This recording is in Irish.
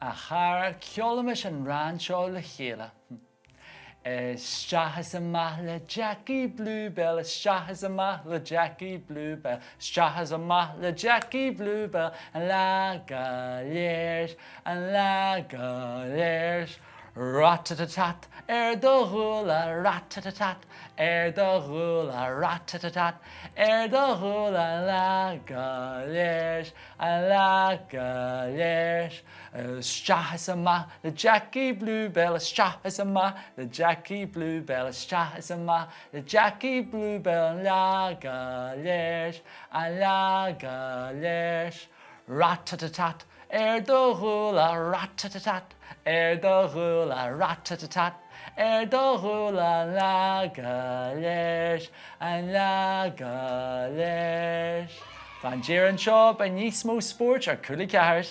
a char ceolamas an Rann seo le chéile. Seosamh le Jeaicí Bluebell, Seosamh le Jeaicí Bluebell, Seosamh le Jeaicí Bluebell, and la gaeilge, and la gaeilge. Rat-a-tat-tat, do hula, rat-a-tat-tat, do hula, rat-a-tat-tat, do hula, la gaeilge, and la gaeilge. Seosamh le Jeaicí Bluebell, Seosamh le Jeaicí Bluebell, Seosamh le Jeaicí Bluebell, la gaeilge, and la gaeilge. Rat-a-tat-tat, do hula, rat-a-tat-tat, do hula, rat-a-tat-tat, do hula, la gaeilge, and la gaeilge. Van Jiran Shaw by Nismo Sport or Cúillaigh 4.